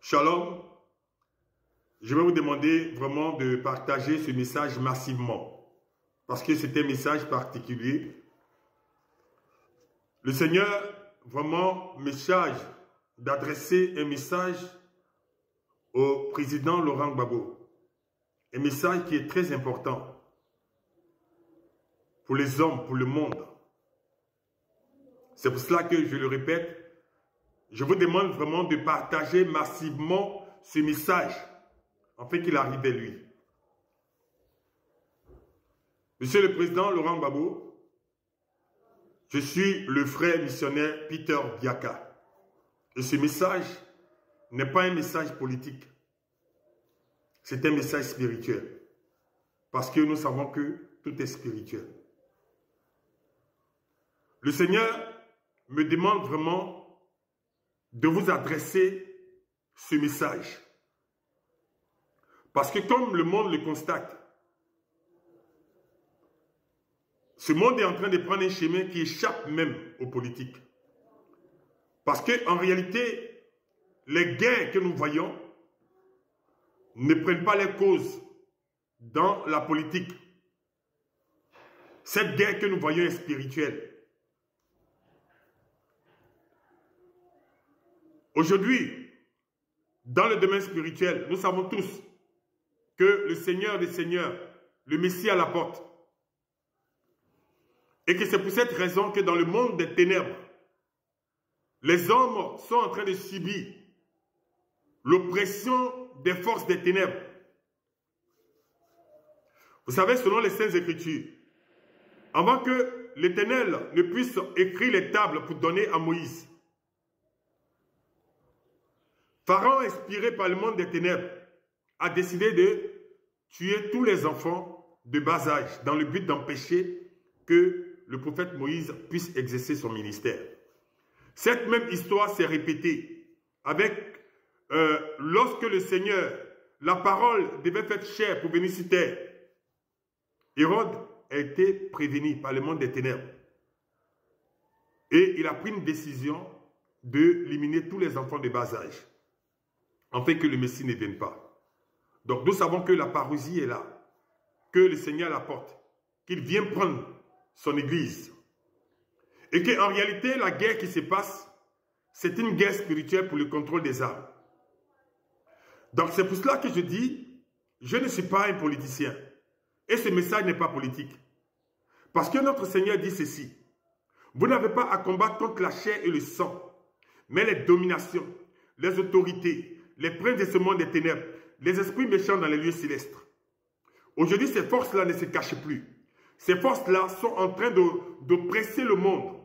Shalom, je vais vous demander vraiment de partager ce message massivement parce que c'est un message particulier. Le Seigneur vraiment me charge d'adresser un message au président Laurent Gbagbo. Un message qui est très important pour les hommes, pour le monde. C'est pour cela que je le répète, je vous demande vraiment de partager massivement ce message afin qu'il arrive à lui. Monsieur le Président Laurent Gbagbo, je suis le frère missionnaire Peter Biaka. Et ce message n'est pas un message politique. C'est un message spirituel. Parce que nous savons que tout est spirituel. Le Seigneur me demande vraiment de vous adresser ce message. Parce que comme le monde le constate, ce monde est en train de prendre un chemin qui échappe même aux politiques. Parce qu'en réalité, les guerres que nous voyons ne prennent pas les causes dans la politique. Cette guerre que nous voyons est spirituelle. Aujourd'hui, dans le domaine spirituel, nous savons tous que le Seigneur des Seigneurs, le Messie à la porte. Et que c'est pour cette raison que dans le monde des ténèbres, les hommes sont en train de subir l'oppression des forces des ténèbres. Vous savez, selon les Saintes Écritures, avant que l'Éternel ne puisse écrire les tables pour donner à Moïse, Pharaon, inspiré par le monde des ténèbres, a décidé de tuer tous les enfants de bas âge dans le but d'empêcher que le prophète Moïse puisse exercer son ministère. Cette même histoire s'est répétée avec lorsque le Seigneur, la parole devait faire chair pour venir sur terre. Hérode a été prévenu par le monde des ténèbres. Et il a pris une décision d'éliminer tous les enfants de bas âge, afin que le Messie ne vienne pas. Donc nous savons que la parousie est là, que le Seigneur l'apporte, qu'il vient prendre son église. Et qu'en réalité, la guerre qui se passe, c'est une guerre spirituelle pour le contrôle des armes. Donc c'est pour cela que je dis, je ne suis pas un politicien. Et ce message n'est pas politique. Parce que notre Seigneur dit ceci, vous n'avez pas à combattre contre la chair et le sang, mais les dominations, les autorités, les princes de ce monde des ténèbres, les esprits méchants dans les lieux célestes. Aujourd'hui, ces forces-là ne se cachent plus. Ces forces-là sont en train d'oppresser le monde.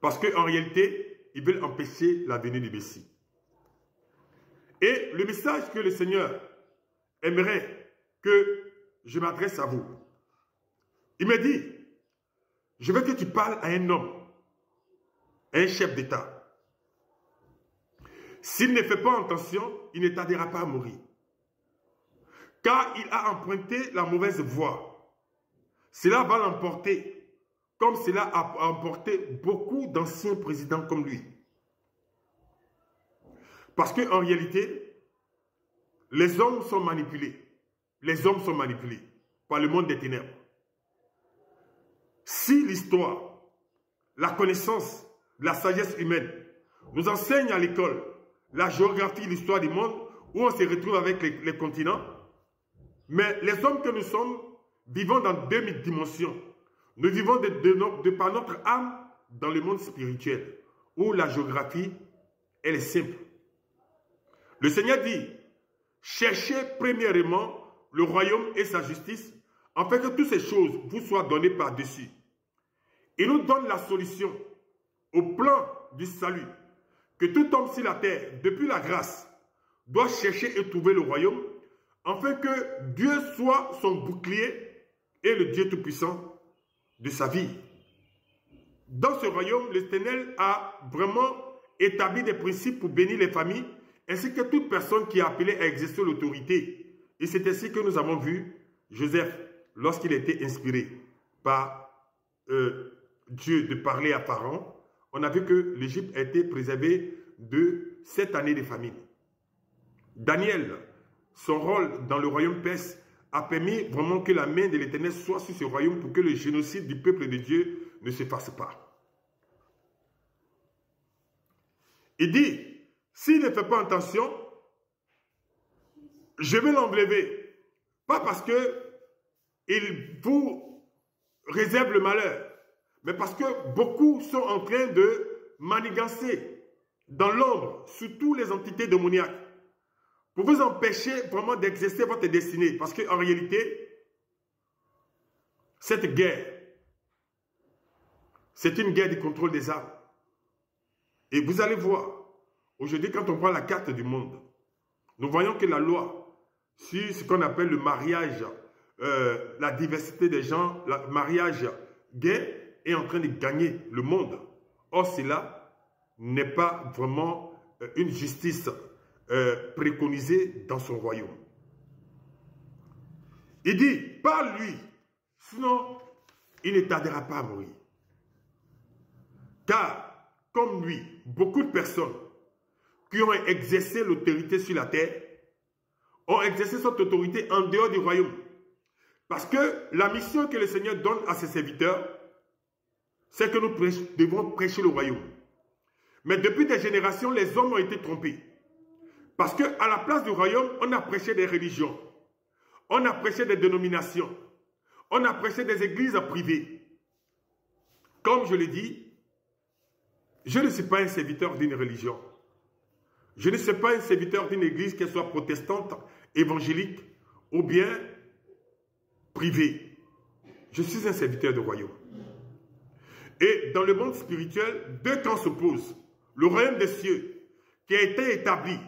Parce qu'en réalité, ils veulent empêcher la venue du Messie. Et le message que le Seigneur aimerait que je m'adresse à vous, il me dit, je veux que tu parles à un homme, à un chef d'État. S'il ne fait pas attention, il ne tardera pas à mourir. Car il a emprunté la mauvaise voie. Cela va l'emporter, comme cela a emporté beaucoup d'anciens présidents comme lui. Parce qu'en réalité, les hommes sont manipulés. Les hommes sont manipulés par le monde des ténèbres. Si l'histoire, la connaissance, la sagesse humaine nous enseigne à l'école la géographie, l'histoire du monde, où on se retrouve avec les continents, mais les hommes que nous sommes vivons dans deux dimensions. Nous vivons de par notre âme dans le monde spirituel, où la géographie, elle est simple. Le Seigneur dit, cherchez premièrement le royaume et sa justice, afin que toutes ces choses vous soient données par-dessus. Il nous donne la solution au plan du salut, que tout homme sur la terre, depuis la grâce, doit chercher et trouver le royaume, afin que Dieu soit son bouclier et le Dieu tout-puissant de sa vie. Dans ce royaume, l'Éternel a vraiment établi des principes pour bénir les familles, ainsi que toute personne qui est appelée à exercer l'autorité. Et c'est ainsi que nous avons vu Joseph, lorsqu'il a été inspiré par Dieu de parler à Pharaon, on a vu que l'Égypte a été préservée de 7 années de famine. Daniel, son rôle dans le royaume perse a permis vraiment que la main de l'Éternel soit sur ce royaume pour que le génocide du peuple de Dieu ne se fasse pas. Il dit, s'il ne fait pas attention, je vais l'enlever. Pas parce qu'il vous réserve le malheur, mais parce que beaucoup sont en train de manigancer dans l'ombre, surtout les entités démoniaques, pour vous empêcher vraiment d'exercer votre destinée. Parce qu'en réalité, cette guerre, c'est une guerre du contrôle des âmes. Et vous allez voir, aujourd'hui, quand on prend la carte du monde, nous voyons que la loi, sur ce qu'on appelle le mariage, la diversité des gens, le mariage gay, est en train de gagner le monde. Or, cela n'est pas vraiment une justice préconisée dans son royaume. Il dit, par lui, sinon il ne tardera pas à mourir. Car, comme lui, beaucoup de personnes qui ont exercé l'autorité sur la terre ont exercé cette autorité en dehors du royaume. Parce que la mission que le Seigneur donne à ses serviteurs, c'est que nous devons prêcher le royaume. Mais depuis des générations, les hommes ont été trompés. Parce qu'à la place du royaume, on a prêché des religions. On a prêché des dénominations. On a prêché des églises privées. Comme je l'ai dit, je ne suis pas un serviteur d'une religion. Je ne suis pas un serviteur d'une église, qu'elle soit protestante, évangélique ou bien privée. Je suis un serviteur du royaume. Et dans le monde spirituel, deux camps s'opposent. Le royaume des cieux, qui a été établi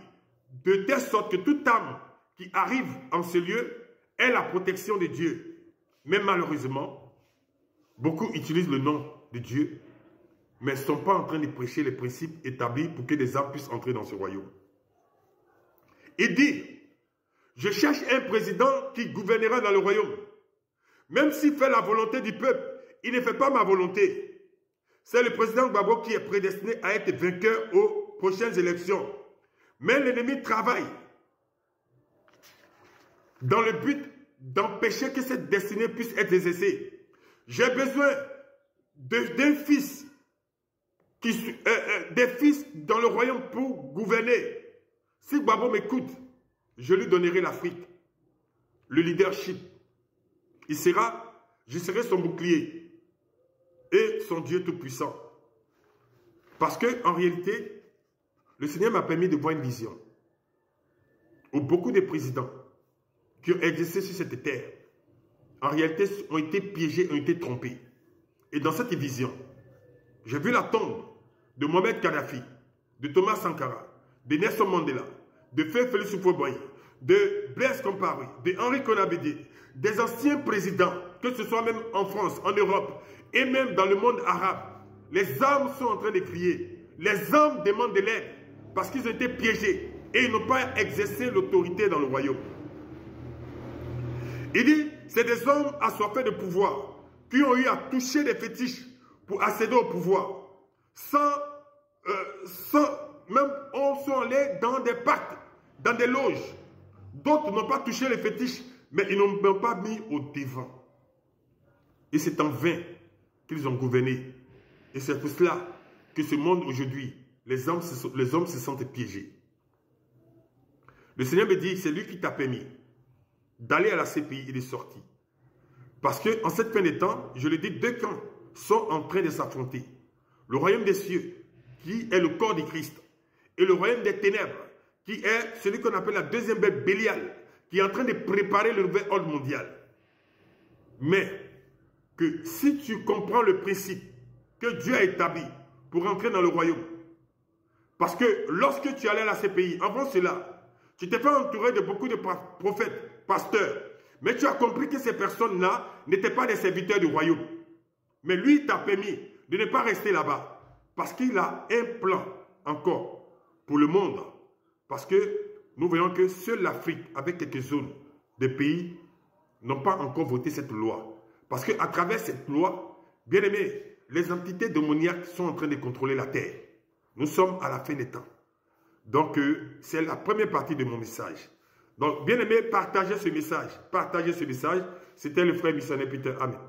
de telle sorte que toute âme qui arrive en ce lieu est la protection de Dieu. Mais malheureusement, beaucoup utilisent le nom de Dieu, mais ne sont pas en train de prêcher les principes établis pour que des âmes puissent entrer dans ce royaume. Il dit, je cherche un président qui gouvernera dans le royaume. Même s'il fait la volonté du peuple, il ne fait pas ma volonté. C'est le président Gbagbo qui est prédestiné à être vainqueur aux prochaines élections. Mais l'ennemi travaille dans le but d'empêcher que cette destinée puisse être exercée. J'ai besoin d'un fils, des fils dans le royaume pour gouverner. Si Gbagbo m'écoute, je lui donnerai l'Afrique, le leadership. Je serai son bouclier et son Dieu tout-puissant. Parce qu'en réalité, le Seigneur m'a permis de voir une vision où beaucoup de présidents qui ont exercé sur cette terre, en réalité, ont été piégés, ont été trompés. Et dans cette vision, j'ai vu la tombe de Mohamed Kadhafi, de Thomas Sankara, de Nelson Mandela, de Félix Houphouët-Boigny, de Blaise Compaoré, de Henri Konan-Bédié, des anciens présidents, que ce soit même en France, en Europe, et même dans le monde arabe. Les âmes sont en train de crier. Les âmes demandent de l'aide parce qu'ils ont été piégés et ils n'ont pas exercé l'autorité dans le royaume. Il dit, c'est des hommes assoiffés de pouvoir qui ont eu à toucher des fétiches pour accéder au pouvoir. Même on sont allés dans des pactes, dans des loges. D'autres n'ont pas touché les fétiches, mais ils n'ont pas mis au devant. Et c'est en vain qu'ils ont gouverné. Et c'est pour cela que ce monde aujourd'hui, les hommes se sentent piégés. Le Seigneur me dit, c'est lui qui t'a permis d'aller à la CPI et de sortir. Parce qu'en cette fin de temps, je le dis, deux camps sont en train de s'affronter. Le royaume des cieux, qui est le corps du Christ, et le royaume des ténèbres, qui est celui qu'on appelle la deuxième bête Bélial, qui est en train de préparer le nouvel ordre mondial. Mais que si tu comprends le principe que Dieu a établi pour entrer dans le royaume, parce que lorsque tu allais à la CPI, avant cela, tu t'es fait entourer de beaucoup de prophètes, pasteurs, mais tu as compris que ces personnes-là n'étaient pas des serviteurs du royaume. Mais lui, il t'a permis de ne pas rester là-bas, parce qu'il a un plan encore pour le monde. Parce que nous voyons que seule l'Afrique, avec quelques zones des pays, n'ont pas encore voté cette loi. Parce qu'à travers cette loi, bien aimé, les entités démoniaques sont en train de contrôler la terre. Nous sommes à la fin des temps. Donc, c'est la première partie de mon message. Donc, bien aimé, partagez ce message. Partagez ce message. C'était le frère missionnaire Peter. Amen.